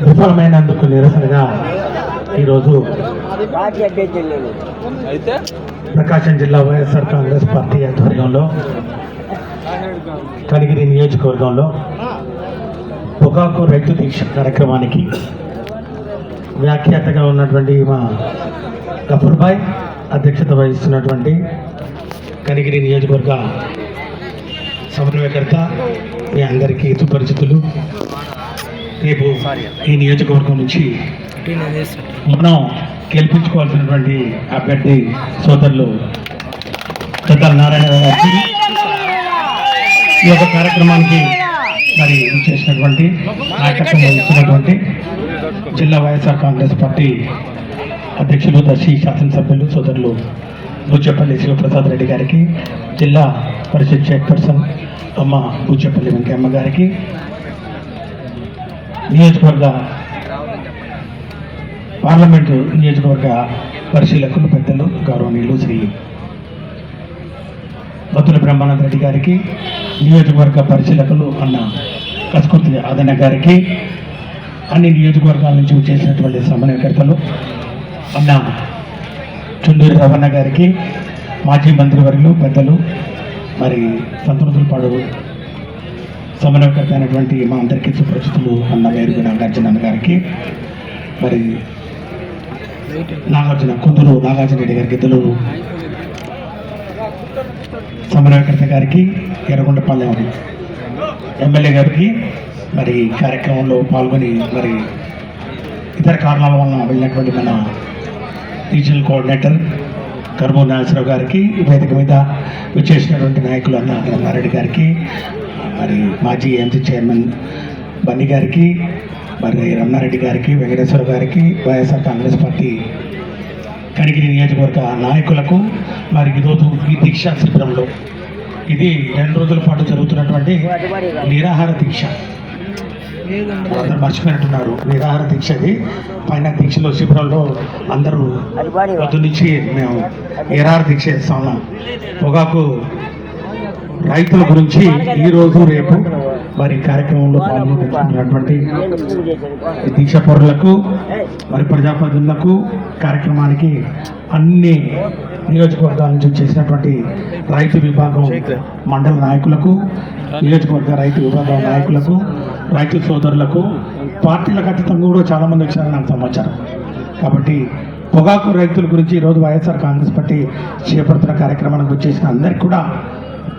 విఫలమైనందుకు నిరసనగా ఈరోజు ప్రకాశం జిల్లా వైఎస్ఆర్ కాంగ్రెస్ పార్టీ ఆధ్వర్యంలో కనిగిరి నియోజకవర్గంలో పొగాకు రైతు దీక్ష కార్యక్రమానికి వ్యాఖ్యాతగా ఉన్నటువంటి మా గఫూర్భాయ్ అధ్యక్షత వహిస్తున్నటువంటి కనిగిరి నియోజకవర్గ సమన్వయకర్త మీ అందరికీ సుపరిచితులు. రేపు ఈ నియోజకవర్గం నుంచి మనం గెలిపించుకోవాల్సినటువంటి అభ్యర్థి సోదరులు చట్టాల నారాయణ గారికి ఈ యొక్క కార్యక్రమానికి మరి చేసినటువంటి నాయకత్వం వహిస్తున్నటువంటి జిల్లా వైఎస్ఆర్ కాంగ్రెస్ పార్టీ అధ్యక్షులు దర్శి శాసనసభ్యులు సోదరులు బూచేపల్లి శివప్రసాద్ రెడ్డి గారికి, జిల్లా పరిషత్ చైర్పర్సన్ అమ్మ బూచేపల్లి వెంకయ్యమ్మ గారికి, నియోజకవర్గ పార్లమెంటు నియోజకవర్గ పరిశీలకులు పెద్దలు గౌరవనీయులు శ్రీ బతుల బ్రహ్మానంద రెడ్డి గారికి, నియోజకవర్గ పరిశీలకులు అన్న కస్కుర్తి ఆదన్న గారికి, అన్ని నియోజకవర్గాల నుంచి చేసినటువంటి సమన్వయకర్తలు అన్న చుండూరి రవణ గారికి, మాజీ మంత్రివర్యులు పెద్దలు మరి సంతనూతులపాడు సమన్వయకర్త అయినటువంటి మా అందరికీ సుపరిచితులు అన్న వేరుగు నాగార్జున గారికి, మరి కుందూరు నాగార్జున రెడ్డి గారికి, ఇద్దరు సమన్వయకర్త గారికి, ఎర్రగొండపాలెం ఎమ్మెల్యే గారికి, మరి కార్యక్రమంలో పాల్గొని మరి ఇతర కారణాల వలన వెళ్ళినటువంటి మన రీజనల్ కోఆర్డినేటర్ కర్మూరు నాగేశ్వరరావు గారికి, వేదిక మీద విచ్చేసినటువంటి నాయకులు అన్న రమణారెడ్డి గారికి, మరి మాజీ ఎంసీ చైర్మన్ బన్నీ గారికి, మరి రమణారెడ్డి గారికి, వెంకటేశ్వర గారికి, వైఎస్ఆర్ కాంగ్రెస్ పార్టీ కనిగిరి నియోజకవర్గ నాయకులకు, మరి ఈరోజు ఈ దీక్షా శిబిరంలో ఇది 2 రోజుల పాటు జరుగుతున్నటువంటి నిరాహార దీక్ష. అందరూ మర్చిపోయినట్టున్నారు, నిరాహార దీక్షది పైన దీక్షలో శిబిరంలో అందరూ పొద్దు నుంచి మేము నిరాహార దీక్ష చేస్తా ఉన్నాం. పొగాకు రైతుల గురించి ఈరోజు రేపు మరి కార్యక్రమంలో పాల్గొంటున్నటువంటి దీక్ష పౌరులకు, మరి ప్రజాప్రతినిధులకు, కార్యక్రమానికి అన్ని నియోజకవర్గాల నుంచి చేసినటువంటి రైతు విభాగం మండల నాయకులకు, నియోజకవర్గ రైతు విభాగం నాయకులకు, రైతు సోదరులకు, పార్టీలకు అతీతంగా కూడా చాలామంది వచ్చారని నాకు సమాచారం. కాబట్టి పొగాకు రైతుల గురించి ఈరోజు వైఎస్ఆర్ కాంగ్రెస్ పార్టీ చేపడుతున్న కార్యక్రమానికి వచ్చేసిన అందరికీ కూడా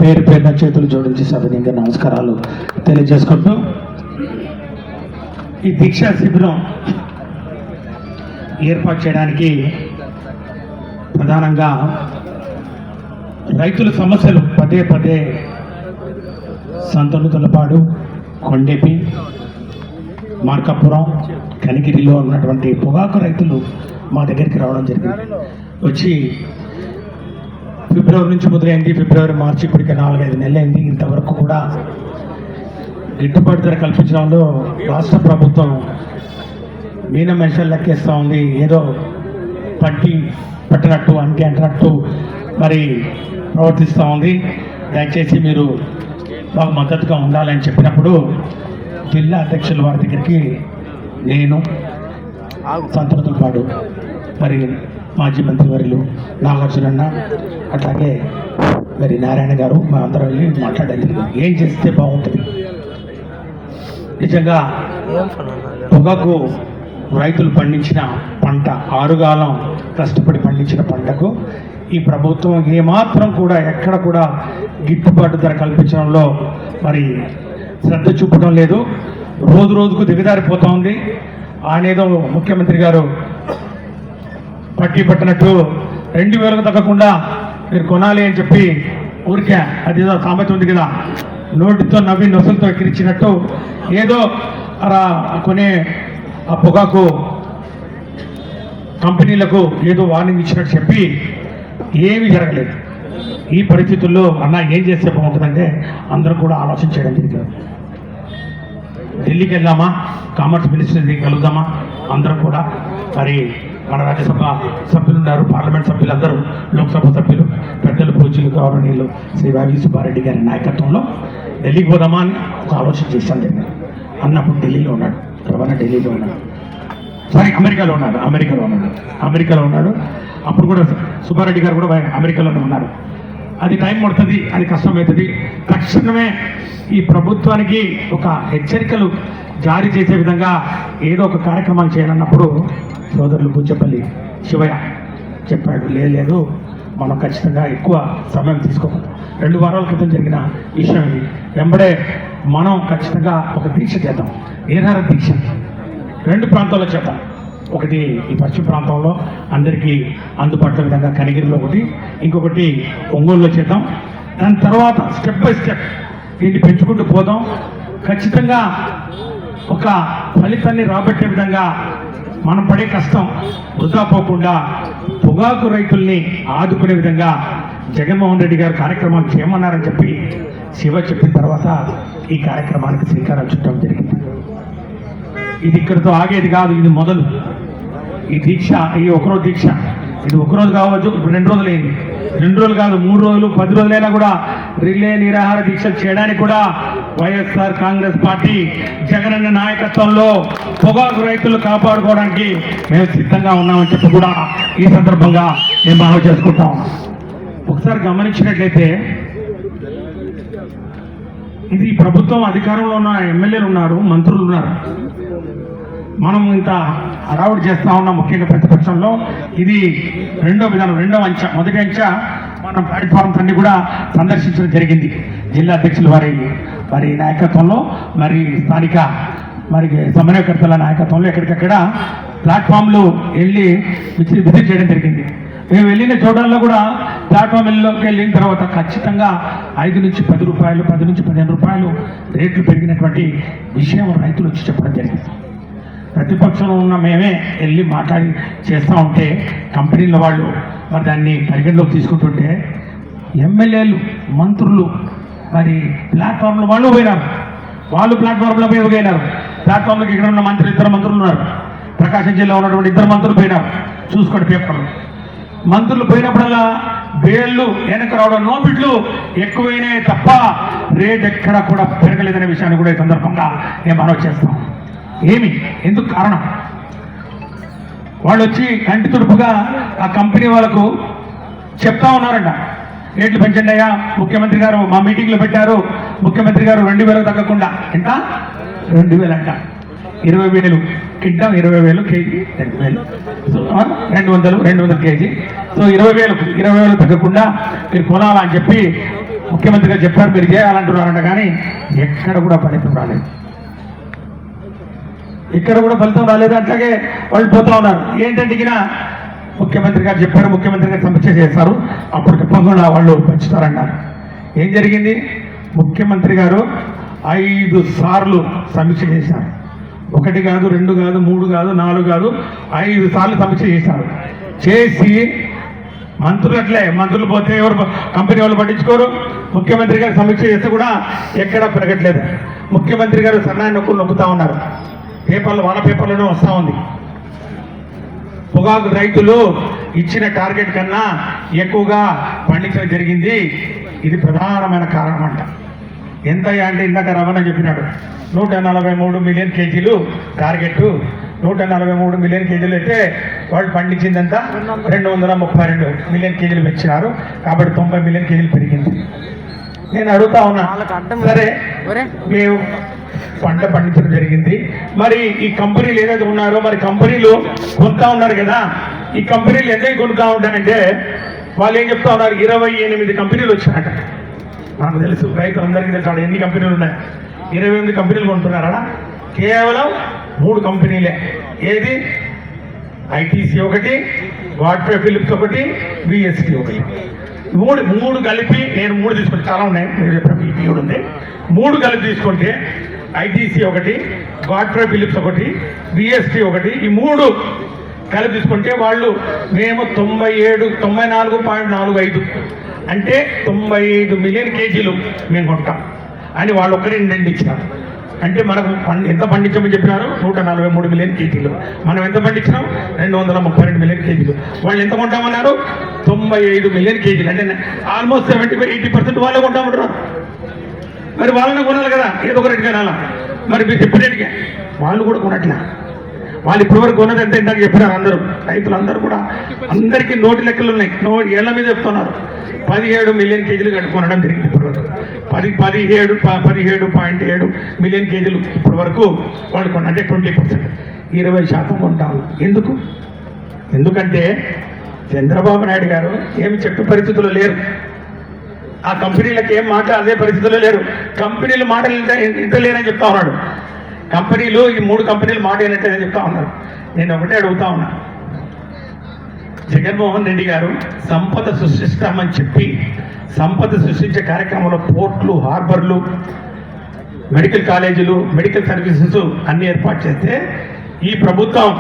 పేరు పేరున చేతులు జోడించి సభ్యంగా నమస్కారాలు తెలియజేసుకుంటూ, ఈ దీక్షా శిబిరం ఏర్పాటు చేయడానికి ప్రధానంగా రైతుల సమస్యలు పదే పదే సంతనూతులపాడు, కొండెపి, మార్కాపురం, కనిగిరిలో ఉన్నటువంటి పొగాకు రైతులు మా దగ్గరికి రావడం జరిగింది. వచ్చి ఫిబ్రవరి నుంచి మొదలైంది, ఫిబ్రవరి మార్చి ఇప్పటికే 4-5 నెలలైంది. ఇంతవరకు కూడా గిట్టుబాటు ధర కల్పించడంలో రాష్ట్ర ప్రభుత్వం మీన మెన్షన్ లెక్కేస్తూ ఉంది. ఏదో పట్టినట్టు అంటున్నట్టు మరి ప్రవర్తిస్తూ ఉంది. దయచేసి మీరు మాకు మద్దతుగా ఉండాలని చెప్పినప్పుడు జిల్లా అధ్యక్షుల వారి దగ్గరికి నేను, సంతనూతులపాడు మరి మాజీ మంత్రివర్యులు నాగార్జున, అట్లాగే మరి నారాయణ గారు, మా అందరం వెళ్ళి మాట్లాడేది ఏం చేస్తే బాగుంటుంది. నిజంగా పొగాకు రైతులు పండించిన పంట, ఆరుగాలం కష్టపడి పండించిన పంటకు ఈ ప్రభుత్వం ఏమాత్రం కూడా ఎక్కడ కూడా గిట్టుబాటు ధర కల్పించడంలో మరి శ్రద్ధ చూపడం లేదు. రోజు రోజుకు దిగజారిపోతూ ఉంది. ఆయనేదో ముఖ్యమంత్రి గారు పట్టినట్టు 2000కు తగ్గకుండా మీరు కొనాలి అని చెప్పి ఊరికే అదేదో సామెత ఉంది కదా, నోటితో నవ్వి నొసలతో ఎక్కిరించినట్టు ఏదో అలా కొనే ఆ పొగాకు కంపెనీలకు ఏదో వార్నింగ్ ఇచ్చినట్టు చెప్పి ఏమీ జరగలేదు. ఈ పరిస్థితుల్లో అన్న ఏం చేస్తే బాగుంటుందంటే అందరూ కూడా ఆలోచన చేయడం జరిగింది. ఢిల్లీకి వెళ్దామా, కామర్స్ మినిస్టర్ని కలుద్దామా, అందరం కూడా మరి మన రాజ్యసభ సభ్యులు ఉన్నారు, పార్లమెంట్ సభ్యులు అందరూ, లోక్సభ సభ్యులు, పెద్దలు, పూజలు, గౌరవనీయులు శ్రీ వైవి సుబ్బారెడ్డి గారి నాయకత్వంలో ఢిల్లీకి పోదామా అని ఒక ఆలోచన చేశాను. అన్నప్పుడు ఢిల్లీలో ఉన్నాడు. రవాణా ఢిల్లీలో ఉన్నాడు, సారీ అమెరికాలో ఉన్నాడు. అప్పుడు కూడా సుబ్బారెడ్డి గారు కూడా అమెరికాలోనే ఉన్నారు. అది టైం పడుతుంది, అది కష్టమవుతుంది. తక్షణమే ఈ ప్రభుత్వానికి ఒక హెచ్చరికలు జారీ చేసే విధంగా ఏదో ఒక కార్యక్రమాలు చేయాలన్నప్పుడు సోదరులు బుచ్చపల్లి శివయ్య చెప్పాడు, లేదు మనం ఖచ్చితంగా ఎక్కువ సమయం తీసుకోవాలి. 2 వారాల క్రితం జరిగిన విషయం ఇది. వెంబడే మనం ఖచ్చితంగా ఒక దీక్ష చేద్దాం, నిరాహార దీక్ష 2 ప్రాంతాల్లో చేద్దాం. ఒకటి ఈ పశ్చిమ ప్రాంతంలో అందరికీ అందుబాటులో విధంగా కనిగిరిలో ఒకటి, ఇంకొకటి ఒంగోలులో చేద్దాం. దాని తర్వాత స్టెప్ బై స్టెప్ దీన్ని పెంచుకుంటూ పోదాం. ఖచ్చితంగా ఒక ఫలితాన్ని రాబట్టే విధంగా మనం పడే కష్టం వృధా పోకుండా పొగాకు రైతుల్ని ఆదుకునే విధంగా జగన్మోహన్ రెడ్డి గారు కార్యక్రమాలు చేయమన్నారని చెప్పి శివ చెప్పిన తర్వాత ఈ కార్యక్రమానికి శ్రీకారం చుట్టడం జరిగింది. ఇది ఇక్కడితో ఆగేది కాదు, ఇది మొదలు. ఈ దీక్ష, ఈ ఒకరోజు దీక్ష, ఇది ఒకరోజు కావచ్చు, 2 రోజులు అయింది, 2 రోజులు కాదు 3 రోజులు 10 రోజులైనా కూడా రిలే నిరాహార దీక్షలు చేయడానికి కూడా వైఎస్ఆర్ కాంగ్రెస్ పార్టీ జగనన్న నాయకత్వంలో పొగాకు రైతులు కాపాడుకోవడానికి మేము సిద్ధంగా ఉన్నామని చెప్పి కూడా ఈ సందర్భంగా మేము మనవి చేసుకుంటాం. ఒకసారి గమనించినట్లయితే ఇది ప్రభుత్వం అధికారంలో ఉన్న ఎమ్మెల్యేలు ఉన్నారు, మంత్రులు ఉన్నారు. మనం ఇంత హడావుడి చేస్తూ ఉన్నాం, ముఖ్యంగా ప్రతిపక్షంలో. ఇది రెండో విధానం, రెండో అంచె. మొదటి అంచె మనం ప్లాట్ఫామ్స్ అన్ని కూడా సందర్శించడం జరిగింది. జిల్లా అధ్యక్షులు వారి నాయకత్వంలో, మరి స్థానిక సమన్వయకర్తల నాయకత్వంలో ఎక్కడికక్కడ ప్లాట్ఫామ్లు వెళ్ళి విజిట్ చేయడం జరిగింది. మేము వెళ్ళిన చోటల్లో కూడా ప్లాట్ఫామ్లోకి వెళ్ళిన తర్వాత ఖచ్చితంగా 5 నుంచి 10 రూపాయలు, 10 నుంచి 15 రూపాయలు రేట్లు పెరిగినటువంటి విషయం రైతులు వచ్చి చెప్పడం జరిగింది. ప్రతిపక్షంలో ఉన్న మేమే వెళ్ళి మాట్లాడి చేస్తూ ఉంటే కంపెనీల వాళ్ళు మరి దాన్ని పరిగణలోకి తీసుకుంటుంటే ఎమ్మెల్యేలు, మంత్రులు మరి ప్లాట్ఫామ్లో వాళ్ళు పోయినారు. ప్లాట్ఫామ్లో పోయినారు. ప్లాట్ఫామ్లోకి ఇక్కడ ఉన్న ఇద్దరు మంత్రులు ఉన్నారు. ప్రకాశం జిల్లా ఉన్నటువంటి 2 మంత్రులు పోయినారు. చూసుకోండి పేపర్లు. మంత్రులు పోయినప్పుడల్లా బేళ్లు వెనక రావడం, నోబిట్లు ఎక్కువైనాయి తప్ప రేట్ ఎక్కడ కూడా పెరగలేదనే విషయాన్ని కూడా ఈ సందర్భంగా మేము మనవి చేస్తాం. ఎందుకు కారణం? వాళ్ళు వచ్చి కంటి తుడుపుగా ఆ కంపెనీ వాళ్ళకు చెప్తా ఉన్నారంట, రేట్లు పెంచండి అయ్యా. ముఖ్యమంత్రి గారు మా మీటింగ్లో పెట్టారు, ముఖ్యమంత్రి గారు 2000 తగ్గకుండా. ఎంత? 2000 అంట. 20,000 కింటాం, 20,000 కేజీ, 200 కేజీ. సో 20,000 తగ్గకుండా మీరు కొనాలని చెప్పి ముఖ్యమంత్రి గారు చెప్పారు, మీరు చేయాలంటున్నారంట. కానీ ఎక్కడ కూడా ఫలితం రాలేదు, అట్లాగే వాళ్ళు పోతా ఉన్నారు. ఏంటంటే ముఖ్యమంత్రి గారు చెప్పారు, ముఖ్యమంత్రి గారు సమీక్ష చేస్తారు, అప్పుడు చెప్పకుండా వాళ్ళు పెంచుతారన్నారు. ఏం జరిగింది? ముఖ్యమంత్రి గారు 5 సార్లు సమీక్ష చేశారు. 1 కాదు, 2 కాదు, 3 కాదు, 4 కాదు, 5 సార్లు సమీక్ష చేశారు. చేసి మంత్రులు పోతే ఎవరు కంపెనీ వాళ్ళు పట్టించుకోరు. ముఖ్యమంత్రి గారు సమీక్ష చేస్తే కూడా ఎక్కడా పెరగట్లేదు. ముఖ్యమంత్రి గారు సన్నాయి నొక్కుతా ఉన్నారు. వాళ్ళ పేపర్లోనే వస్తూ ఉంది. పొగాకు రైతులు ఇచ్చిన టార్గెట్ కన్నా ఎక్కువగా పండించడం జరిగింది. ఇది ప్రధానమైన కారణం అంట. ఎంత అంటే ఇందాక రవాణా చెప్పినాడు, 143 మిలియన్ కేజీలు టార్గెట్. 143 మిలియన్ కేజీలు అయితే వాళ్ళు పండించిందంతా 232 మిలియన్ కేజీలు పెంచినారు. కాబట్టి 90 మిలియన్ కేజీలు పెరిగింది. నేను అడుగుతా ఉన్నా, సరే మేము పంట పండించడం జరిగింది, మరి ఈ కంపెనీలు ఏదైతే ఉన్నారో మరి కంపెనీలు కొంటా ఉన్నారు కదా, ఈ కంపెనీలు ఎందుకు కొనుక్తా ఉంటాయంటే వాళ్ళు ఏం చెప్తా ఉన్నారు, 28 కంపెనీలు వచ్చాయట. మనకు తెలుసు, రైతులందరికీ తెలుసు ఎన్ని కంపెనీలు ఉన్నాయి. 28 కంపెనీలు కొంటున్నారా? కేవలం 3 కంపెనీలే. ఏది? ఐటీసీ ఒకటి, వాటర్ ఫిలిప్స్ ఒకటి, విఎస్టీ ఒకటి. మూడు కలిపి, నేను 3 తీసుకుంటే చాలా ఉన్నాయి, మీరు చెప్పిన ఉంది. 3 కలిపి తీసుకుంటే ఐటీసీ ఒకటి, వాటర్ ఫిలిప్స్ ఒకటి, విఎస్టీ ఒకటి, ఈ 3 కలిపి తీసుకుంటే వాళ్ళు మేము 94.45 అంటే 95 మిలియన్ కేజీలు మేము కొంటాం అని వాళ్ళు ఒకటి 2 ఇచ్చినారు. అంటే మనకు ఎంత పండించమని చెప్పినారు? 143 మిలియన్ కేజీలు. మనం ఎంత పండించినాం? 232 మిలియన్ కేజీలు. వాళ్ళు ఎంత కొంటామన్నారు? 95 మిలియన్ కేజీలు. అంటే ఆల్మోస్ట్ 70-80% వాళ్ళే కొంటామంటారు. మరి వాళ్ళని కొనాలి కదా, ఏదో ఒక రేటుగా రాలా. మరి మీరు చెప్పినట్టుగా వాళ్ళు కూడా కొనట్లే. వాళ్ళు ఇప్పటివరకు కొన్నదంటే ఇందాక చెప్పినారు అందరూ, రైతులందరూ కూడా అందరికీ నోటి లెక్కలు ఉన్నాయి, ఏళ్ల మీద చెప్తున్నారు. 17 మిలియన్ కేజీలు కొనడం జరిగింది ఇప్పటివరకు. 17.7 మిలియన్ కేజీలు ఇప్పటి వరకు వాళ్ళు కొన్న, అంటే 20%, 20% కొంటాము. ఎందుకంటే చంద్రబాబు నాయుడు గారు ఏమి చెప్పే పరిస్థితుల్లో లేరు, ఆ కంపెనీలకు ఏం మాట్లాడే పరిస్థితుల్లో లేరు. కంపెనీలు మాటలు ఇంటలేరని చెప్తా ఉన్నాడు. కంపెనీలు ఈ 3 కంపెనీలు మాట వినట్లేదని చెప్తా ఉన్నారు. నేను ఒకటే అడుగుతా ఉన్నా, జగన్మోహన్ రెడ్డి గారు సంపద సృష్టిస్తామని చెప్పి సంపద సృష్టించే కార్యక్రమంలో పోర్ట్లు, హార్బర్లు, మెడికల్ కాలేజీలు, మెడికల్ సర్వీసెస్ అన్ని ఏర్పాటు చేస్తే ఈ ప్రభుత్వం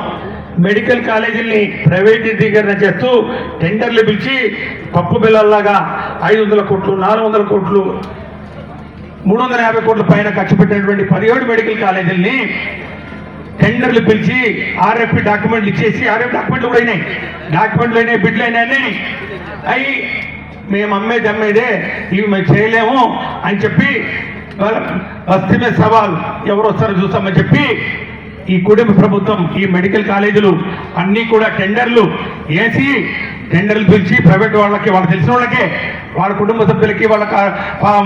మెడికల్ కాలేజీల్ని ప్రైవేటీకరణ చేస్తూ టెండర్లు పిలిచి పప్పు బిల్లల్లాగా 500 కోట్లు, 400 కోట్లు, 350 కోట్ల పైన ఖర్చు పెట్టినటువంటి 17 మెడికల్ కాలేజీల్ని టెండర్లు పిలిచి ఆర్ఎఫ్పి డాక్యుమెంట్లు ఇచ్చేసి, ఆర్ఎఫ్ డాక్యుమెంట్లు కూడా అయినాయి, డాక్యుమెంట్లు అయినాయి, బిడ్లు అయినాయి, అవి మేము అమ్మేదే, ఇవి మేము చేయలేము అని చెప్పి బస్తీ మీద సవాల్, ఎవరు వస్తారో చూస్తామని చెప్పి ఈ కుటుంబ ప్రభుత్వం ఈ మెడికల్ కాలేజీలు అన్నీ కూడా టెండర్లు వేసి, టెండర్లు పిలిచి ప్రైవేట్ వాళ్ళకి, వాళ్ళకి తెలిసిన వాళ్ళకే, వాళ్ళ కుటుంబ సభ్యులకి, వాళ్ళ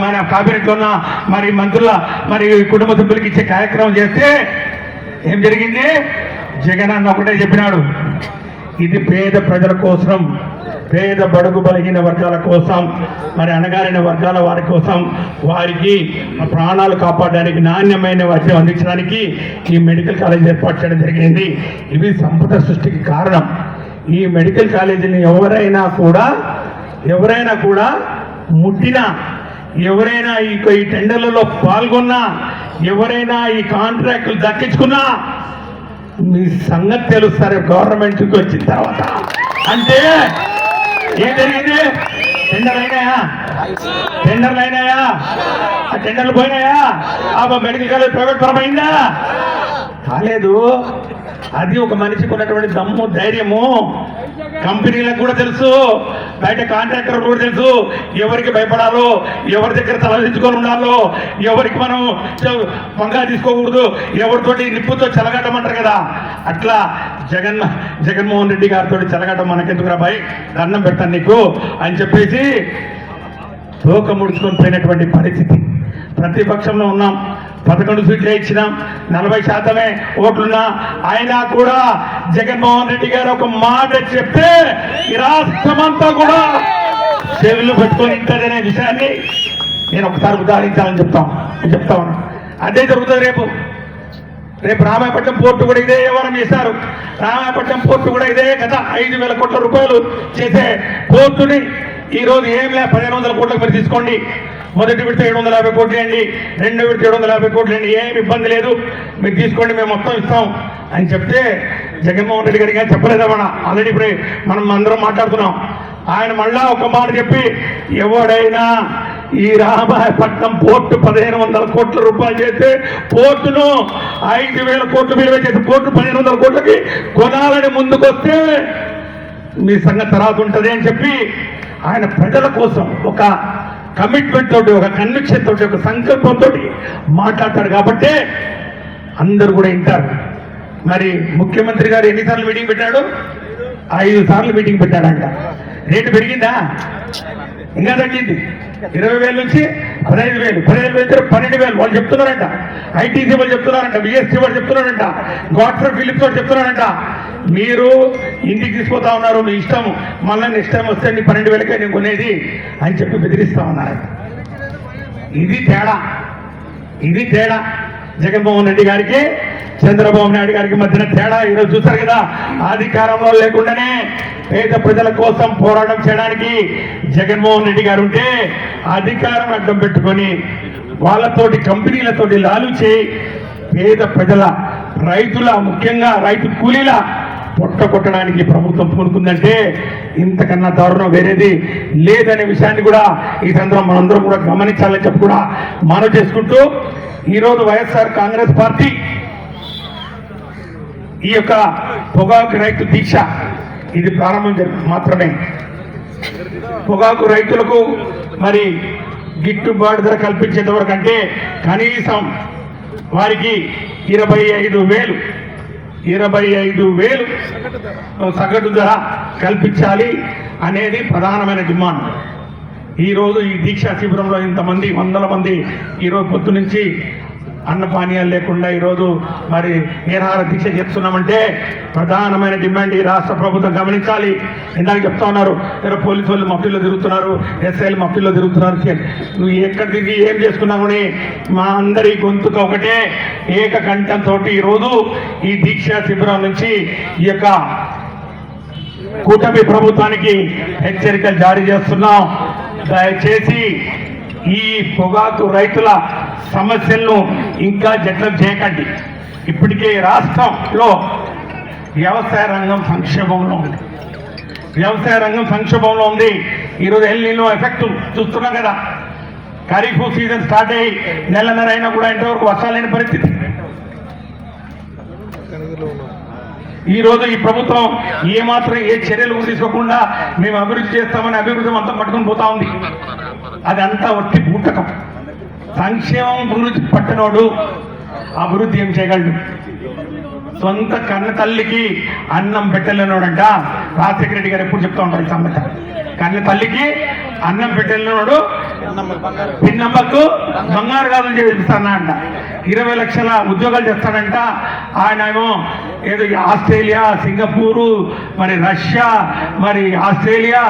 మన క్యాబినెట్లో ఉన్న మరి మంత్రుల మరి కుటుంబ సభ్యులకి ఇచ్చే కార్యక్రమం చేస్తే ఏం జరిగింది? జగన్ అన్న ఒకటే చెప్పినాడు, ఇది పేద ప్రజల కోసం, పేద బడుగు బలహీన వర్గాల కోసం, మరి అణగారిన వర్గాల వారి కోసం, వారికి ప్రాణాలు కాపాడడానికి, నాణ్యమైన వైద్యం అందించడానికి ఈ మెడికల్ కాలేజీ ఏర్పాటు చేయడం జరిగింది. ఇవి సంపద సృష్టికి కారణం. ఈ మెడికల్ కాలేజీని ఎవరైనా కూడా ముట్టినా, ఎవరైనా ఈ టెండర్లలో పాల్గొన్నా, ఎవరైనా ఈ కాంట్రాక్టులు దక్కించుకున్నా మీ సంగతి తెలుస్తారు గవర్నమెంట్కి వచ్చిన తర్వాత. అంటే ఏం జరిగింది? టెండర్లు అయినాయా? ఆ టెండర్లు పోయినాయా? ఆ మెడికల్ కాలేజ్ ప్రైవేట్ పరం అయిందా? కాలేదు. అది ఒక మనిషికి ఉన్నటువంటి దమ్ము, ధైర్యము. కంపెనీలకు కూడా తెలుసు, బయట కాంట్రాక్టర్ కూడా తెలుసు ఎవరికి భయపడాలో, ఎవరి దగ్గర తలదించుకొని ఉండాలో, ఎవరికి మనం పంగా తీసుకోకూడదు, ఎవరితోటి నిప్పుతో చెలగట్టమంటారు కదా, అట్లా జగన్మోహన్ రెడ్డి గారితో చెలగట్టం మనకెందుకురా భయ్, దండం పెడతాను నీకు అని చెప్పేసి తోక ముడుచుకొని పోయినటువంటి పరిస్థితి. ప్రతిపక్షంలో ఉన్నాం, 11 సీట్లే ఇచ్చినాం, 40% ఓట్లున్నా అయినా కూడా జగన్మోహన్ రెడ్డి గారు ఒక మాట చెప్తే ఈ రాష్ట్రమంతా కూడా చెవులు పెట్టుకొని ఇంటదనే విషయాన్ని నేను ఒకసారి ఉదాహరించాలని చెప్తా ఉన్నాను. అదే జరుగుతుంది రేపు రామాయపట్నం పోర్టు కూడా ఇదే వ్యవహారం చేశారు. రామాయపట్నం పోర్టు కూడా ఇదే గత 5,000 కోట్ల రూపాయలు చేసే పోర్టుని ఈరోజు ఏం లే 1,500 కోట్లకు మీరు తీసుకోండి, మొదటి విడత 750 కోట్లు అండి, రెండో విడత 750 కోట్లు అండి, ఏమి ఇబ్బంది లేదు, మీరు తీసుకోండి, మేము మొత్తం ఇస్తాం అని చెప్తే జగన్మోహన్ రెడ్డి గారికి చెప్పలేదా? ఆల్రెడీ ఇప్పుడే మనం అందరం మాట్లాడుతున్నాం. ఆయన మళ్ళా ఒక మాట చెప్పి, ఎవడైనా ఈ రామాయపట్నం పోర్టు 1,500 కోట్ల రూపాయలు చేస్తే పోర్టును 5,000 కోట్లు విలువ చేసి పోర్టు 1,500 కోట్లకి కొనాలని ముందుకొస్తే మీ సంగతి తర్వాత ఉంటుంది అని చెప్పి ఆయన ప్రజల కోసం ఒక కమిట్మెంట్ తోటి, ఒక కన్విక్షన్ తోటి, ఒక సంకల్పంతో మాట్లాడతాడు కాబట్టి అందరూ కూడా వింటారు. మరి ముఖ్యమంత్రి గారు ఎన్నిసార్లు మీటింగ్ పెట్టాడు? 5 సార్లు మీటింగ్ పెట్టాడంట. రేటు పెరిగిందా? ఇంకా తగ్గింది. 20,000 నుంచి 15,000, 15,000 నుంచి 12,000 వాళ్ళు చెప్తున్నారంట. ఐటీసీ వాళ్ళు చెప్తున్నారంట, బిఎస్సీ వాళ్ళు చెప్తున్నారంట, గాడ్ఫ్రే ఫిలిప్స్ వాళ్ళు చెప్తున్నారంట. మీరు ఇంటికి తీసుకుపోతా ఉన్నారు, మీ ఇష్టం, మళ్ళీ నెక్స్ట్ టైం వస్తే నీ 12,000కే నేను కొనేది అని చెప్పి బెదిరిస్తా ఉన్నారంట. ఇది తేడా జగన్మోహన్ రెడ్డి గారికి చంద్రబాబు నాయుడు గారికి మధ్యన తేడా. ఈరోజు చూస్తారు కదా, అధికారంలో లేకుండానే పేద ప్రజల కోసం పోరాటం చేయడానికి జగన్మోహన్ రెడ్డి గారు ఉంటే అధికారం అడ్డం పెట్టుకొని వాళ్ళతోటి కంపెనీలతోటి లాలు చేయి పేద ప్రజల, రైతుల, ముఖ్యంగా రైతు కూలీల పొట్ట కొట్టడానికి ప్రభుత్వం పూనుకుందంటే ఇంతకన్నా దారుణం వేరేది లేదనే విషయాన్ని కూడా ఈ సందర్భంలో మనందరం కూడా గమనించాలని చెప్పి కూడా మనవి చేసుకుంటూ, ఈరోజు వైఎస్ఆర్ కాంగ్రెస్ పార్టీ ఈ యొక్క పొగాకు రైతు దీక్ష ఇది ప్రారంభం మాత్రమే. పొగాకు రైతులకు మరి గిట్టుబాటు ధర కల్పించేంత వరకు, అంటే కనీసం వారికి 25,000 సగటు ధర కల్పించాలి అనేది ప్రధానమైన డిమాండ్. ఈరోజు ఈ దీక్షా శిబిరంలో ఇంతమంది 100 మంది ఈరోజు పొద్దు నుంచి అన్నపానీయాలు లేకుండా ఈరోజు మరి నిరాహార దీక్ష చేస్తున్నామంటే ప్రధానమైన డిమాండ్ ఈ రాష్ట్ర ప్రభుత్వం గమనించాలి. ఇందాక చెప్తా ఉన్నారు, పోలీసు వాళ్ళు మఫ్టీలో తిరుగుతున్నారు, ఎస్ఐలు మఫ్టీలో తిరుగుతున్నారు. నువ్వు ఎక్కడ తిరిగి ఏం చేసుకున్నామని మా అందరి గొంతుకు ఒకటే ఏకకంఠంతో ఈరోజు ఈ దీక్షా శిబిరం నుంచి ఈ యొక్క కూటమి ప్రభుత్వానికి హెచ్చరికలు జారీ చేస్తున్నాం. దయచేసి ఈ పొగాకు రైతుల సమస్యలను ఇంకా జట్లం చేయకండి. ఇప్పటికే రాష్ట్రంలో వ్యవసాయ రంగం సంక్షోభంలో ఉంది. ఈరోజు ఎల్నినో ఎఫెక్ట్ చూస్తున్నాం కదా. ఖరీఫ్ సీజన్ స్టార్ట్ అయ్యి నెలన్నర అయినా కూడా ఇంతవరకు వర్షాలు లేని పరిస్థితి. ఈరోజు ఈ ప్రభుత్వం ఏమాత్రం ఏ చర్యలు తీసుకోకుండా మేము అభివృద్ధి చేస్తామని అభివృద్ధి అంతా పట్టుకుని పోతా ఉంది. అదంతా ఒట్టి బూటకం. సంక్షేమం గురించి పట్టనోడు అభివృద్ధి ఏం చేయగలడు? సొంత కన్న తల్లికి అన్నం పెట్టలేనోడంట. రాజశేఖర రెడ్డి గారు ఎప్పుడు చెప్తా ఉంటారు ఈ సంగతి. కన్న తల్లికి అన్నం పెట్టలేనోడు పిన్నమ్మకు బంగారు గాజులు చేపిస్తానా అంట. 20 లక్షల ఉద్యోగాలు చేస్తాడంట. ఆయన ఏమో ఏదో ఆస్ట్రేలియా, సింగపూరు, మరి రష్యా, మరి ఆస్ట్రేలియా,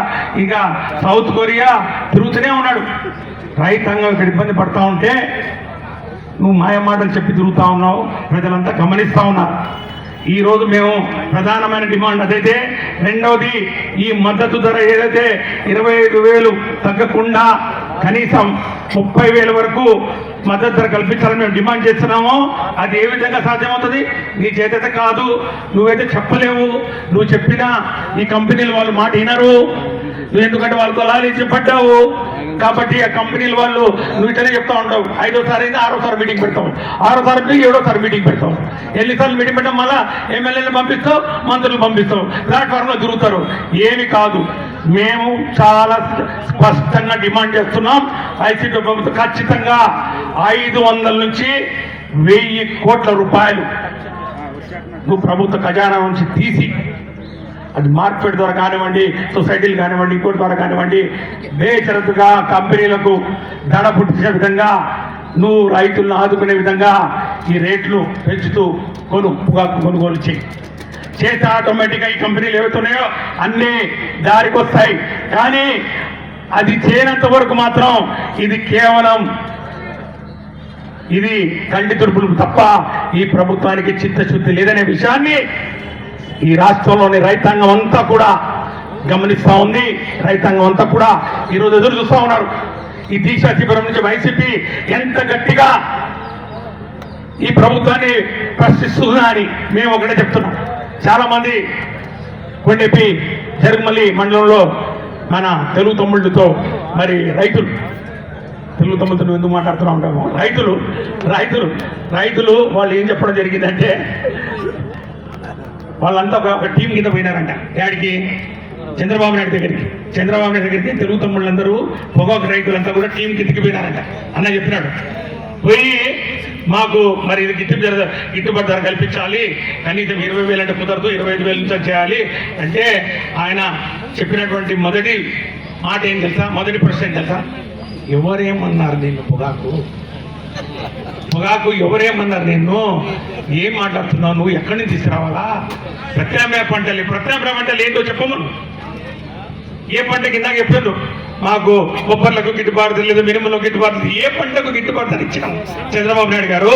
ఇంకా సౌత్ కొరియా తిరుగుతూనే ఉన్నాడు. రైతాంగం ఇక్కడ ఇబ్బంది పడతా ఉంటే నువ్వు మాయమాటలు చెప్పి తిరుగుతా ఉన్నావు. ప్రజలంతా గమనిస్తా ఉన్నారు. ఈరోజు మేము ప్రధానమైన డిమాండ్ అదైతే. రెండవది, ఈ మద్దతు ధర ఏదైతే 25,000 తగ్గకుండా కనీసం 30,000 వరకు మద్దతు ధర కల్పించాలని మేము డిమాండ్ చేస్తున్నామో అది ఏ విధంగా సాధ్యమవుతుంది? నీ చేతైతే కాదు, నువ్వైతే చెప్పలేవు. నువ్వు చెప్పినా ఈ కంపెనీలు వాళ్ళు మాట వినరు. నువ్వు ఎందుకంటే వాళ్ళతో లాలించి పడ్డావు కాబట్టి ఆ కంపెనీల వాళ్ళు నువ్వు ఇట్లనే చెప్తా ఉంటావు. 5వ అయితే 6వ మీటింగ్ పెడతావు, 6వ 7వ మీటింగ్ పెడతావు. ఎన్నిసార్లు మీటింగ్ పెట్టాం? మళ్ళా ఎమ్మెల్యేలు పంపిస్తావు, మంత్రులు పంపిస్తావు, ప్లాట్ఫామ్లో తిరుగుతారు. ఏమి కాదు. మేము చాలా స్పష్టంగా డిమాండ్ చేస్తున్నాం. వైసీపీ ప్రభుత్వం ఖచ్చితంగా 500 నుంచి 1000 కోట్ల రూపాయలు నువ్వు ప్రభుత్వ ఖజానా నుంచి తీసి, అది మార్కెట్ ద్వారా కానివ్వండి, సొసైటీలు కానివ్వండి, ఇంకోటి ద్వారా కానివ్వండి, బేషరతుగా కంపెనీలకు ధర పుట్టించే విధంగా నువ్వు రైతులను ఆదుకునే విధంగా ఈ రేట్లు పెంచుతూ పొగాకు కొనుగోలు చేస్తే ఆటోమేటిక్గా ఈ కంపెనీలు ఏవైతున్నాయో అన్నీ దారికి వస్తాయి. కానీ అది చేయనంత వరకు మాత్రం ఇది కేవలం ఇది కంటి తుడుపులు తప్ప ఈ ప్రభుత్వానికి చిత్తశుద్ధి లేదనే విషయాన్ని ఈ రాష్ట్రంలోని రైతాంగం అంతా కూడా గమనిస్తూ ఉంది. రైతాంగం అంతా కూడా ఈరోజు ఎదురు చూస్తూ ఉన్నారు. ఈ దీక్షా శిబిరం నుంచి వైసీపీ ఎంత గట్టిగా ఈ ప్రభుత్వాన్ని ప్రశ్నిస్తుందా అని మేము ఒకటే చెప్తున్నాం. చాలా మంది కొండెప్పి జరుగుమల్లి మండలంలో మన తెలుగు తమ్ముళ్ళతో మరి రైతులు తెలుగు తమ్ముళ్ళతో ఎందుకు మాట్లాడుతూ ఉంటాము. రైతులు వాళ్ళు ఏం చెప్పడం జరిగిందంటే వాళ్ళంతా ఒక టీం కింద పోయినారంట. డాడీకి చంద్రబాబు నాయుడు దగ్గరికి తెలుగు తమ్ముళ్ళందరూ పొగాకు రైతులంతా కూడా టీం కిందకి పోయినారంట. అన్న చెప్పినాడు, పోయి మాకు మరి ఇది గిట్టుబాటు ధర కల్పించాలి, కనీసం 20,000 అంటే కుదరదు, 25,000 నుంచి చేయాలి అంటే ఆయన చెప్పినటువంటి మొదటి మాట ఏం తెలుసా? మొదటి ప్రశ్న ఏం తెలుసా? ఎవరేమన్నారు నిన్ను పొగాకు ఎవరేమన్నారు నిన్ను? ఏం మాట్లాడుతున్నావు నువ్వు? ఎక్కడి నుంచి తీసుకురావాలా? ప్రత్యామ్నాయ పంటలు ఏంటో చెప్పమను. ఏ పంటకి ఇందాక చెప్పారు మాకు బొబ్బర్లకు గిట్టుబాటు లేదు, మినుములకు గిట్టుబాటు లేదు. ఏ పంటకు గిట్టుబాటు ధర ఇచ్చినాం చంద్రబాబు నాయుడు గారు?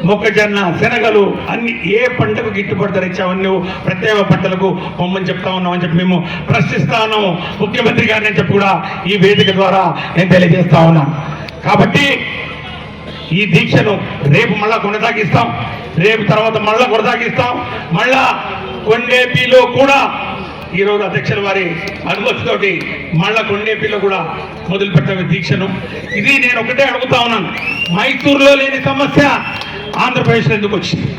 మొక్కజొన్న, శనగలు అన్ని ఏ పంటకు గిట్టుబాటు ధర ఇచ్చామని నువ్వు ప్రత్యేక పంటలకు పొమ్మని చెప్తా ఉన్నామని చెప్పి మేము ప్రశ్నిస్తా ఉన్నాము. ముఖ్యమంత్రి గారిని చెప్పి కూడా ఈ వేదిక ద్వారా నేను తెలియజేస్తా ఉన్నాను. కాబట్టి ఈ దీక్షను రేపు మళ్ళా కొనసాగిస్తాం, రేపు తర్వాత మళ్ళా కొనసాగిస్తాం. మళ్ళా కొండేపీలో కూడా ఈరోజు అధ్యక్షుల వారి అనుమతితోటి మళ్ళా కొండేపీలో కూడా మొదలు పెట్టే దీక్షను. ఇది నేను ఒకటే అడుగుతా ఉన్నాను, మైసూరులో లేని సమస్య ఆంధ్రప్రదేశ్లో ఎందుకు వచ్చింది?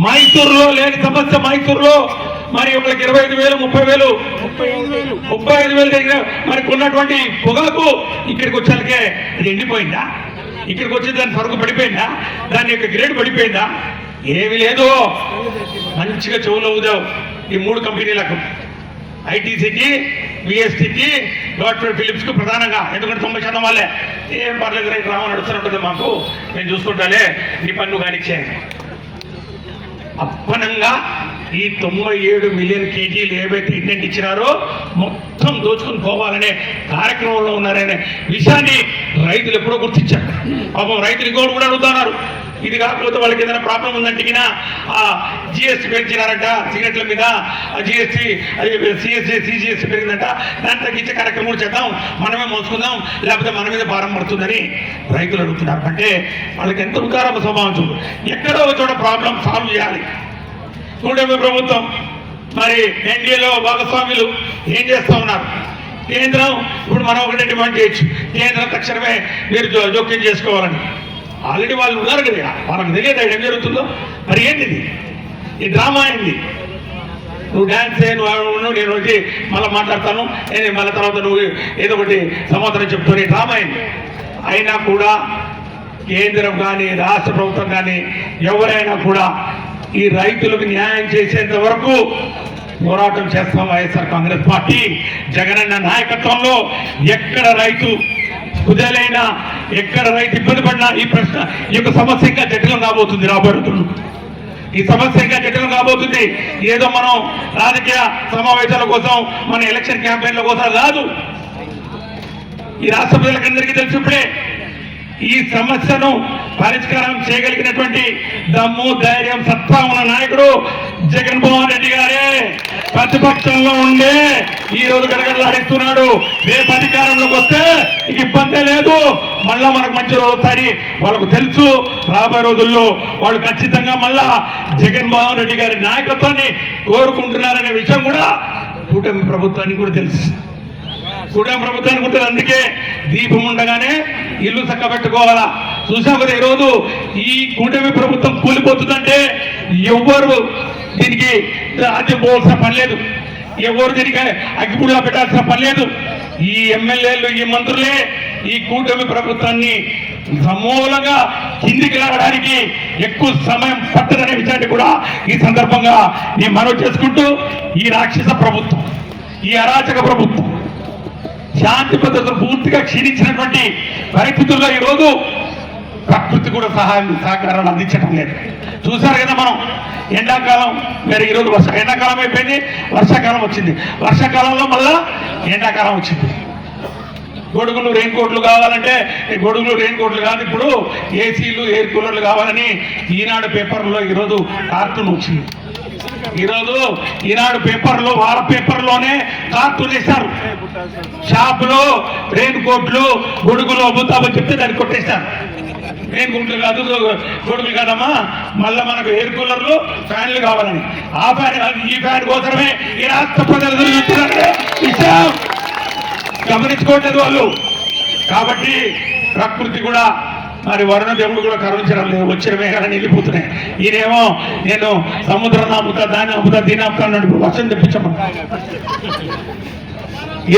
మైసూరులో లేని సమస్య మైసూరులో మరి ఒకరికి 25,000, 30,000, 35,000 దగ్గర మరి కొన్నటువంటి పొగాకు ఇక్కడికి వచ్చాకే అది ఎండిపోయిందా? ఇక్కడికి వచ్చి దాని సరుకు పడిపోయిందా? దాని యొక్క గ్రేడ్ పడిపోయిందా? ఏమి లేదు. మంచిగా చెవులు అవుదావు ఈ 3 కంపెనీలకు, ఐటీసీకి, విఎస్టీకి, డాక్టర్ ఫిలిప్స్కు ప్రధానంగా. ఎందుకంటే 90% వాళ్ళే ఏం పర్లేదు రైతు రామని నడుస్తున్నట్టుంది మాకు, నేను చూసుకుంటాలే నీ పన్ను కానిచ్చే. అప్పనంగా ఈ 97 మిలియన్ కేజీలు ఏవైతే ఇండెంట్ ఇచ్చినారో మొత్తం దోచుకుని పోవాలనే కార్యక్రమంలో ఉన్నారనే విషయాన్ని రైతులు ఎప్పుడో గుర్తించారు. పాపం రైతులు ఇంకోటి కూడా అడుగుతున్నారు, ఇది కాకపోతే వాళ్ళకి ఏదైనా ప్రాబ్లం ఉందంటే ఆ జిఎస్టీ పెంచినారంట సిగరెట్ల మీద, జిఎస్టీ సిజిఎస్టీ పెరిగిందంట, దాన్ని తగ్గించే కార్యక్రమం చేద్దాం, మనమే మోసుకుందాం, లేకపోతే మన మీద భారం పడుతుందని రైతులు అడుగుతున్నారు. అంటే వాళ్ళకి ఎంత ఉదారణ స్వభావం చూడు. ఎక్కడో చోట ప్రాబ్లం సాల్వ్ చేయాలి. కూటమి ప్రభుత్వం మరి ఎన్డీఏలో భాగస్వాములు ఏం చేస్తూ ఉన్నారు? కేంద్రం ఇప్పుడు మనం ఒకటే డిమాండ్ చేయొచ్చు, కేంద్రం తక్షణమే మీరు జోక్యం చేసుకోవాలని. ఆల్రెడీ వాళ్ళు ఉన్నారు కదా, వాళ్ళకి తెలియదు ఏం జరుగుతుందో. మరి ఏంటిది ఈ డ్రామా? ఏంది? నువ్వు డ్యాన్స్ నేను వచ్చి మళ్ళీ మాట్లాడతాను, నేను మళ్ళీ తర్వాత నువ్వు ఏదో ఒకటి సమాధానం చెప్తాను, డ్రామా అయింది. అయినా కూడా కేంద్రం కానీ రాష్ట్ర ప్రభుత్వం కానీ ఎవరైనా కూడా ఈ రైతులకు న్యాయం చేసేంత వరకు పోరాటం చేస్తాం. వైఎస్ఆర్ కాంగ్రెస్ పార్టీ జగనన్న నాయకత్వంలో ఎక్కడ రైతు కుదేలైనా, ఎక్కడ రైతు ఇబ్బంది పడినా ఈ ప్రశ్న, ఈ యొక్క సమస్య ఇంకా జటిలం కాబోతుంది. రాబోయే రోజుల్లో ఈ సమస్య ఇంకా జటిలం కాబోతుంది. ఏదో మనం రాజకీయ సమావేశాల కోసం, మన ఎలక్షన్ క్యాంపెయిన్ల కోసం కాదు. ఈ రాష్ట్ర ప్రజలకందరికీ తెలిసి ఇప్పుడే ఈ సమస్యను పరిష్కారం చేయగలిగినటువంటి దమ్ము, ధైర్యం, సత్తా ఉన్న నాయకుడు జగన్మోహన్ రెడ్డి గారే. ప్రతిపక్షంలో ఉండే ఈ రోజు గడగడలాడిస్తున్నాడు. రేపు అధికారంలోకి వస్తే ఇబ్బందే లేదు, మళ్ళా మనకు మంచి రోజు వస్తాయి వాళ్ళకు తెలుసు. రాబోయే రోజుల్లో వాళ్ళు ఖచ్చితంగా మళ్ళా జగన్మోహన్ రెడ్డి గారి నాయకత్వాన్ని కోరుకుంటున్నారనే విషయం కూడా కూటమి ప్రభుత్వానికి కూడా తెలుసు. కూటమి ప్రభుత్వానికి ఉంటుంది. అందుకే దీపం ఉండగానే ఇల్లు చక్కబెట్టుకోవాలా. చూసాం కదా ఈరోజు ఈ కూటమి ప్రభుత్వం కూలిపోతుందంటే ఎవరు దీనికి ఆద్యం పోవాల్సిన పని లేదు, ఎవరు దీనికి అగ్గిపుడిలో పెట్టాల్సిన పని లేదు. ఈ ఎమ్మెల్యేలు, ఈ మంత్రులే ఈ కూటమి ప్రభుత్వాన్ని సమూలంగా కిందికి లాగడానికి ఎక్కువ సమయం పట్టదనే విషయాన్ని కూడా ఈ సందర్భంగా నేను మనవి చేసుకుంటూ, ఈ రాక్షస ప్రభుత్వం, ఈ అరాచక ప్రభుత్వం శాంతి భద్రతలు పూర్తిగా క్షీణించినటువంటి పరిస్థితుల్లో ఈరోజు ప్రకృతి కూడా సహకారాలు అందించడం లేదు. చూసారు కదా మనం ఎండాకాలం వేరే, ఈరోజు ఎండాకాలం అయిపోయింది, వర్షాకాలం వచ్చింది. వర్షాకాలంలో మళ్ళా ఎండాకాలం వచ్చింది. గొడుగులు, రెయిన్ కోట్లు కావాలంటే గొడుగులు, రెయిన్ కోట్లు కాదు, ఇప్పుడు ఏసీలు, ఎయిర్ కూలర్లు కావాలని ఈనాడు పేపర్లో ఈరోజు కార్టూన్ వచ్చింది. ఈరోజు ఈనాడు పేపర్లో, వార పేపర్లోనే కార్టూన్ వేశారు. షాపులో రెయిన్ కోట్లు, గొడుగులు అమ్ముతామని చెప్తే దాన్ని కొట్టేశారు. రెయిన్ కోట్లు కాదు, గొడుగులు కాదమ్మా, మళ్ళీ మనకు ఎయిర్ కూలర్లు, ఫ్యాన్లు కావాలని. ఆ ఫ్యాన్ కాదు, ఈ ఫ్యాన్ కోసమే ఈ రాష్ట్ర ప్రజలు విషయం గమనించుకోవట్లేదు వాళ్ళు. కాబట్టి ప్రకృతి కూడా మరి వరుణ దేవుడు కూడా కరుణించడం లేదు. వచ్చిన మేఘాలని వెళ్ళిపోతున్నాయి. ఈయనేమో నేను సముద్రం ఆపుతా, దాన్ని ఆపుతా, దీన్ని ఆపుతా అన్నాడు. ఇప్పుడు వర్షం తెప్పించమని.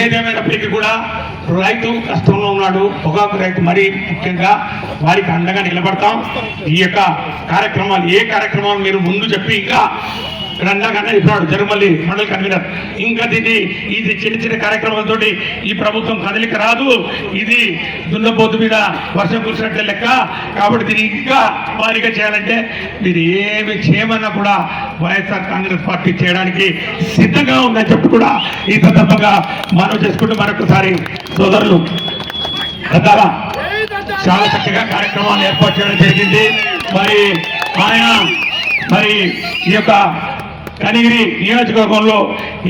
ఏదేమైనప్పటికీ కూడా రైతు కష్టంలో ఉన్నాడు, పొగాకు రైతు మరీ ముఖ్యంగా. వారికి అండగా నిలబడతాం. ఈ యొక్క కార్యక్రమాలు, ఏ కార్యక్రమాలు మీరు ముందు చెప్పి ఇంకా రంగాకన్నా ఇప్పుడు జరుమల్లి మండలి కన్వీనర్, ఇంకా దీన్ని ఇది చిన్న చిన్న కార్యక్రమాలతో ఈ ప్రభుత్వం కదలిక రాదు. ఇది దున్నపోతు మీద వర్షం కురిసినట్టే లెక్క. కాబట్టి దీన్ని ఇంకా భారీగా చేయాలంటే మీరు ఏమి చేయమన్నా కూడా వైఎస్ఆర్ కాంగ్రెస్ పార్టీ చేయడానికి సిద్ధంగా ఉందని చెప్పి కూడా ఈ సందర్భంగా మనం చేసుకుంటూ మరొకసారి సోదరులు గద్దాల చాలా చక్కగా కార్యక్రమాలు ఏర్పాటు చేయడం జరిగింది. మరి ఆయన ఈ యొక్క కనిగిరి నియోజకవర్గంలో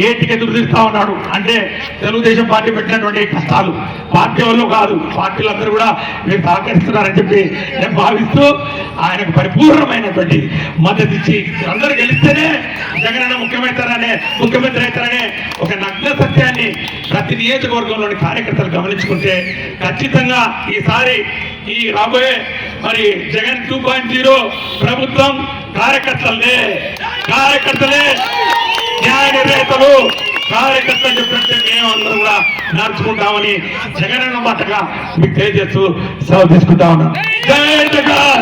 ఏటికి ఎదురు తీస్తా ఉన్నాడు అంటే తెలుగుదేశం పార్టీ పెట్టినటువంటి కష్టాలు పార్టీ వాళ్ళు కాదు, పార్టీలందరూ కూడా మీరు సహకరిస్తున్నారని చెప్పి నేను భావిస్తూ ఆయనకు పరిపూర్ణమైనటువంటి మద్దతు ఇచ్చి అందరూ గెలిస్తేనే జగనన్న ముఖ్యమంత్రి అవుతారనే ఒక నగ్న సత్యాన్ని ప్రతి నియోజకవర్గంలోని కార్యకర్తలు గమనించుకుంటే ఖచ్చితంగా ఈసారి ఈ రాబోయే మరి జగన్ 2.0 ప్రభుత్వం కార్యకర్తలే న్యాయ నిర్ణేతలు కార్యకర్తలు చెప్పినట్టే మేము అందరం కూడా నడుచుకుంటామని జగనన్న మాటగా మీకు తెలియజేస్తూ సెలవు తీసుకుంటా ఉన్నాం. జై జగన్.